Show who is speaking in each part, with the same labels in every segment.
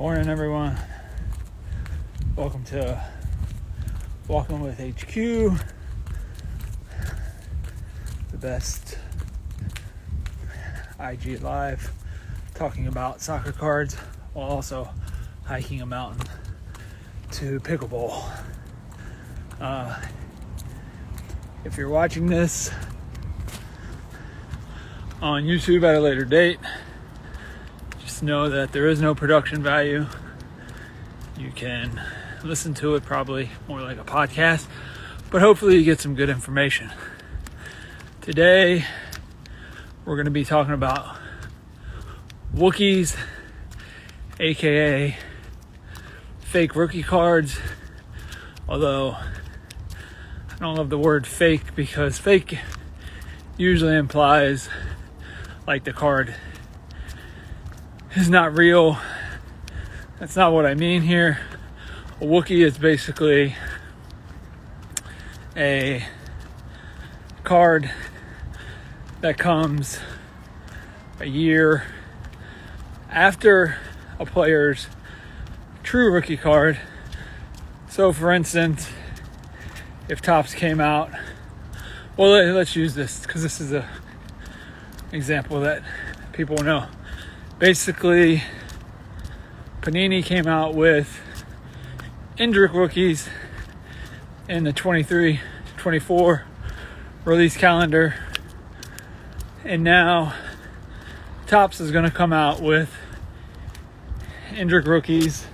Speaker 1: Morning, everyone. Welcome to Walkin with HQ, the best IG live, talking about soccer cards while also hiking a mountain to pickleball. If you're watching this on YouTube at a later date, just know that there is no production value. You can listen to it probably more like a podcast, but hopefully you get some good information. Today, we're going to be talking about Wookies, aka fake rookie cards, although I don't love the word fake because fake usually implies like the card is not real. That's not what I mean here. A Wookie is basically a card that comes a year after a player's true rookie card. So for instance, if Topps came out, well, let's use this because this is a example that people know. Basically, Panini came out with Indrick rookies in the 23-24 release calendar, and now Topps is going to come out with Indrick rookies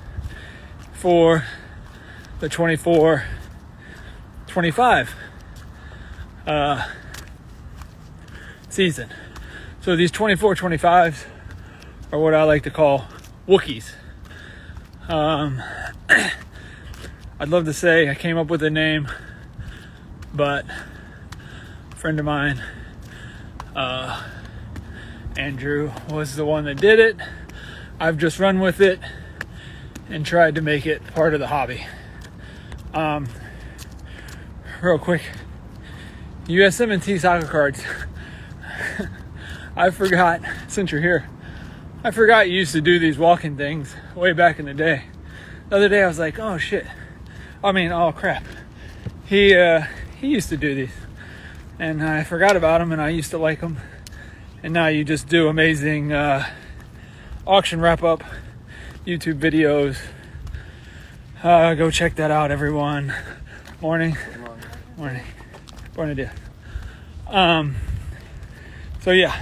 Speaker 1: for the 24-25 season. So these 24-25s are what I like to call Wookies. I'd love to say I came up with a name, but a friend of mine, Andrew, was the one that did it. I've just run with it and tried to make it part of the hobby. Real quick, USM&T soccer cards. I forgot, since you're here, I forgot you used to do these Walkin things way back in the day. The other day I was like, oh crap. He used to do these, and I forgot about him, and I used to like them. And now you just do amazing auction wrap-up YouTube videos. Go check that out, everyone. Morning. Buenos dias.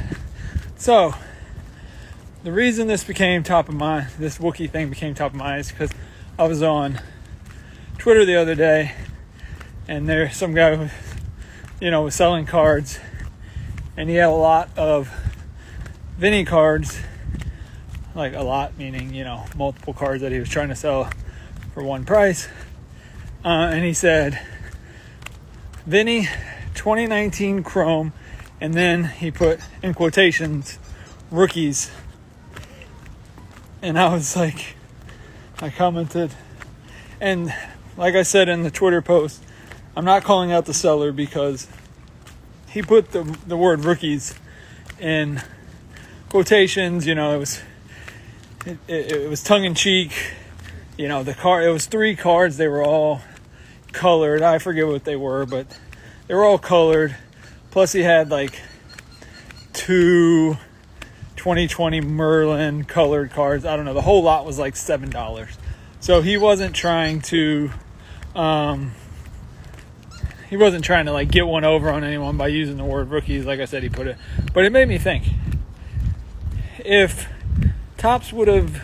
Speaker 1: So the reason this became top of mind, this Wookiee thing became top of mind, is because I was on Twitter the other day, and there's some guy who, was selling cards, and he had a lot of Vinny cards, like a lot meaning, multiple cards that he was trying to sell for one price. And he said, Vinny 2019 Chrome, and then he put in quotations, rookies. And I was like, I commented, and like I said in the Twitter post, I'm not calling out the seller because he put the word rookies in quotations. It was tongue in cheek. The card, it was 3 cards. They were all colored. I forget what they were, but they were all colored. Plus he had like 2 2020 Merlin colored cards. I don't know. The whole lot was like $7. So he wasn't trying to like get one over on anyone by using the word rookies. Like I said, he put it, but it made me think, if Topps would have,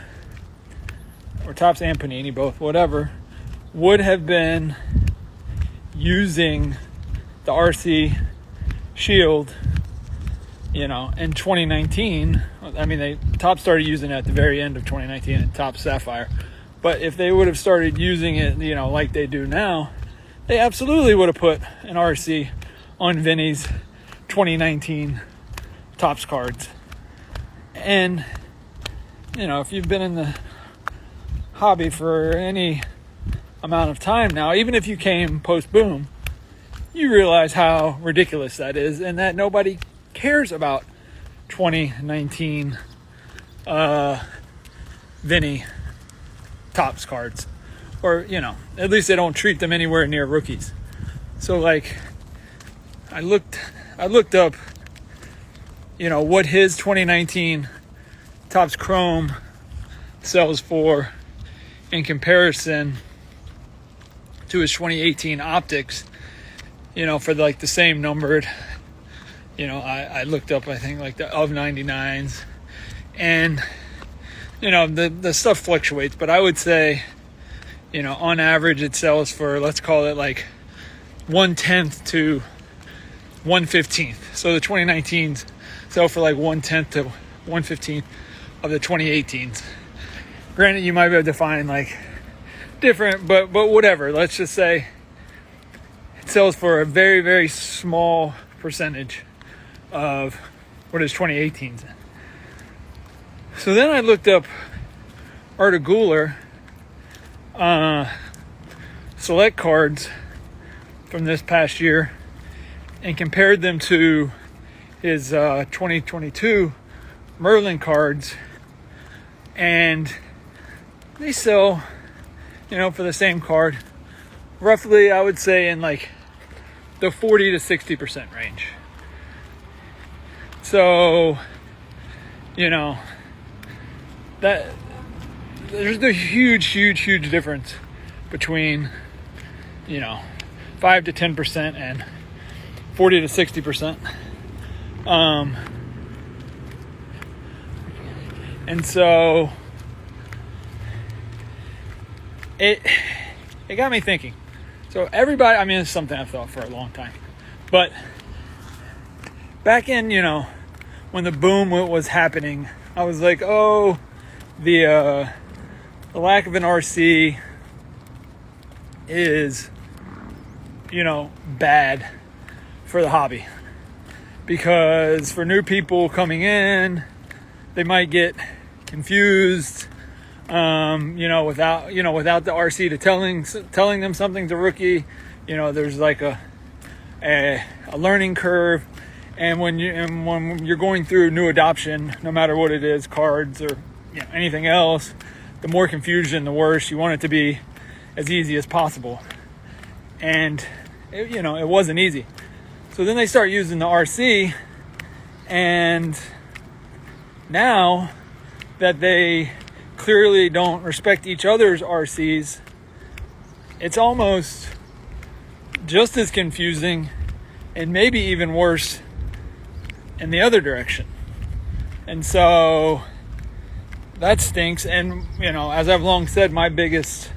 Speaker 1: or Topps and Panini both, whatever, would have been using the RC Shield, in 2019. Topps started using it at the very end of 2019 at Topps Sapphire. But if they would have started using it, like they do now, they absolutely would have put an RC on Vinny's 2019 Topps cards. And, if you've been in the hobby for any amount of time now, even if you came post-boom, you realize how ridiculous that is, and that nobody cares about 2019 Vinny Topps cards, or at least they don't treat them anywhere near rookies. So like, I looked up, what his 2019 Topps Chrome sells for in comparison to his 2018 Optics, for like the same numbered, I looked up, I think, like the of 99s, and the stuff fluctuates, but I would say, on average it sells for, let's call it like 1/10 to 1/15. So the 2019s sell for like 1/10 to 1/15 of the 2018s. Granted, you might be able to find like different, but whatever. Let's just say it sells for a very, very small percentage of what is 2018s. So then I looked up Articular select cards from this past year and compared them to his 2022 Merlin cards, and they sell, for the same card, roughly, I would say, in like the 40 to 60% range. So, that there's a huge difference between, 5 to 10% and 40 to 60%. And so it got me thinking. So everybody, I mean, it's something I've thought for a long time, but back in, when the boom was happening, I was like, oh, the lack of an RC is, bad for the hobby, because for new people coming in, they might get confused, without the RC to telling them something's a rookie. There's like a learning curve, and when you're going through new adoption, no matter what it is, cards or anything else, the more confusion, the worse. You want it to be as easy as possible, and it wasn't easy. So then they start using the RC, and now that they clearly don't respect each other's RCs, it's almost just as confusing, and maybe even worse in the other direction. And so that stinks. And as I've long said, my biggest,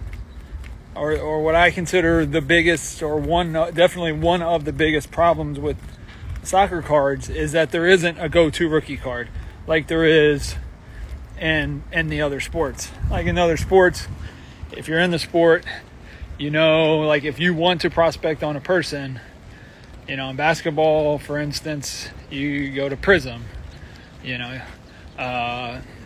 Speaker 1: or what I consider the biggest, or definitely one of the biggest problems with soccer cards, is that there isn't a go-to rookie card like there is in the other sports. Like in other sports, if you're in the sport, like if you want to prospect on a person, in basketball, for instance, you go to Prism.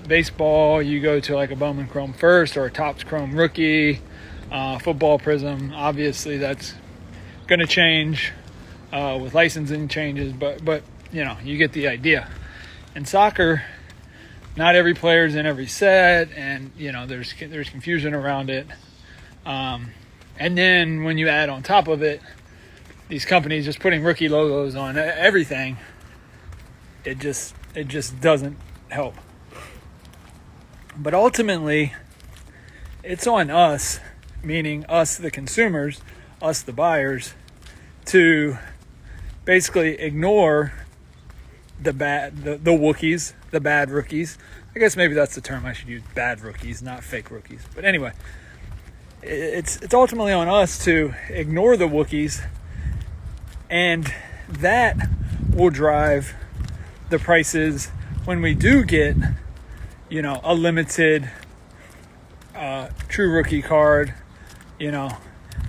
Speaker 1: Baseball, you go to like a Bowman Chrome First or a Topps Chrome Rookie. Football, Prism. Obviously, that's going to change with licensing changes, but you get the idea. In soccer, not every player's in every set, and there's confusion around it. And then when you add on top of it, these companies just putting rookie logos on everything, it just doesn't help. But ultimately, it's on us, meaning us the consumers, us the buyers, to basically ignore the Wookies, the bad rookies. I guess maybe that's the term I should use, bad rookies, not fake rookies. But anyway, it's ultimately on us to ignore the Wookies, and that will drive the prices when we do get, a limited true rookie card.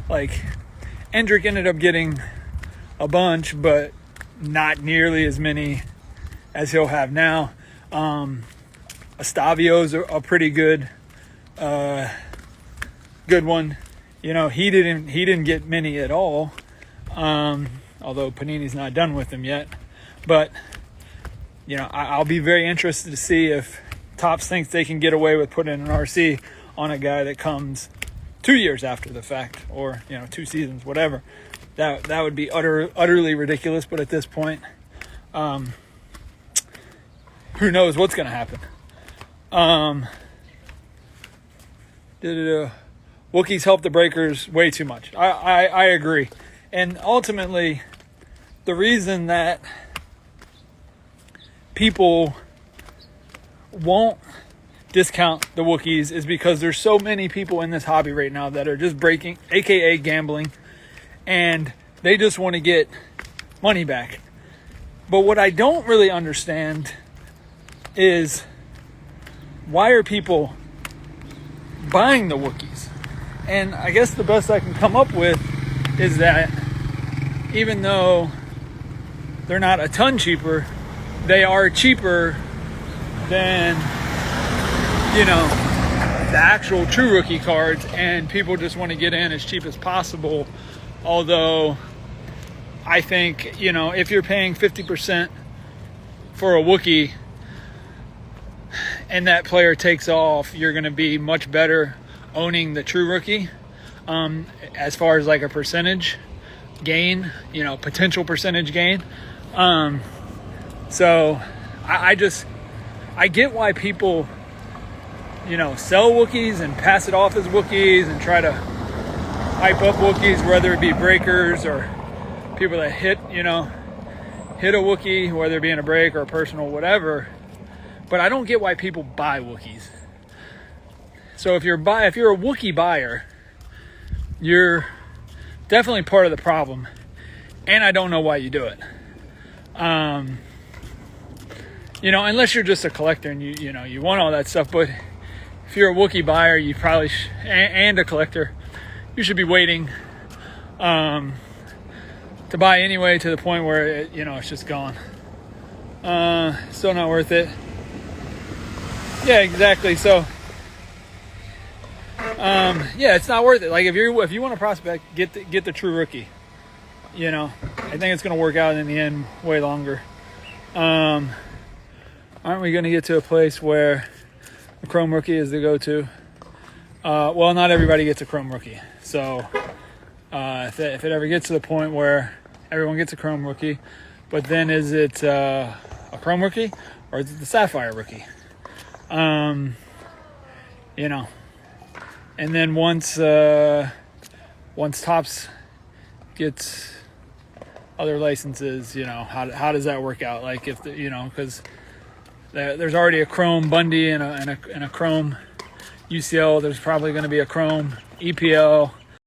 Speaker 1: Like Endrick ended up getting a bunch, but not nearly as many as he'll have now. Estavio's a pretty good one. He didn't get many at all. Although Panini's not done with him yet. But I'll be very interested to see if Topps thinks they can get away with putting an RC on a guy that comes 2 years after the fact, or 2 seasons, whatever. That would be utterly ridiculous. But at this point, who knows what's going to happen? Wookies help the breakers way too much. I agree. And ultimately, the reason that people won't discount the Wookies is because there's so many people in this hobby right now that are just breaking, aka gambling, and they just want to get money back. But what I don't really understand is, why are people buying the Wookies? And I guess the best I can come up with is that even though they're not a ton cheaper, they are cheaper than the actual true rookie cards, and people just want to get in as cheap as possible. Although I think, if you're paying 50% for a Wookiee and that player takes off, you're going to be much better owning the true rookie, as far as like a percentage gain, potential percentage gain. So I get why people, sell Wookies and pass it off as Wookies and try to hype up Wookies, whether it be breakers or people that hit a Wookiee, whether it be in a break or a personal, whatever. But I don't get why people buy Wookies. So if you're a Wookiee buyer, you're definitely part of the problem, and I don't know why you do it. Unless you're just a collector and you want all that stuff. But if you're a Wookiee buyer, you probably and a collector, you should be waiting to buy anyway, to the point where it's just gone. Still not worth it. Yeah, exactly. So it's not worth it. Like if you want to prospect, get the true rookie. I think it's going to work out in the end way longer. Aren't we going to get to a place where the Chrome rookie is the go-to? Well, not everybody gets a Chrome rookie. So if it ever gets to the point where everyone gets a Chrome rookie, but then is it a Chrome rookie or is it the Sapphire rookie? And then once Topps gets other licenses, how does that work out? Like if because there's already a Chrome Bundy and a Chrome UCL. There's probably going to be a Chrome EPL.